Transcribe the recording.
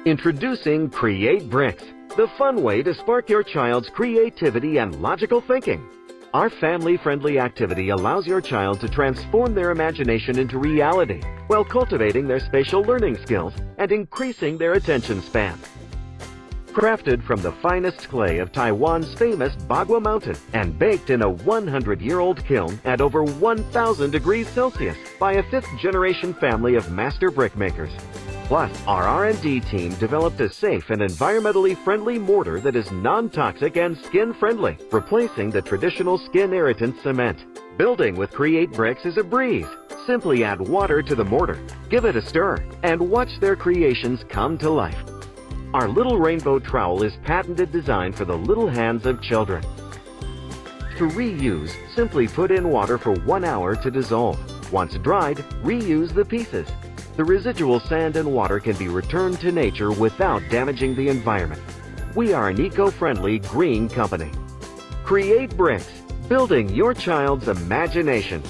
Introducing Cre8brick, the fun way to spark your child's creativity and logical thinking. Our family-friendly activity allows your child to transform their imagination into reality while cultivating their spatial learning skills and increasing their attention span. Crafted from the finest clay of Taiwan's famous Bagua Mountain and baked in a 100-year-old kiln at over 1,000 degrees Celsius by a fifth-generation family of master brickmakers. Plus, our R&D team developed a safe and environmentally friendly mortar that is non-toxic and skin-friendly, replacing the traditional skin-irritant cement. Building with Cre8brick is a breeze. Simply add water to the mortar, give it a stir, and watch their creations come to life. Our little rainbow trowel is patented design for the little hands of children. To reuse, simply put in water for 1 hour to dissolve. Once dried, reuse the pieces. The residual sand and water can be returned to nature without damaging the environment. We are an eco-friendly green company. Cre8brick, building your child's imagination.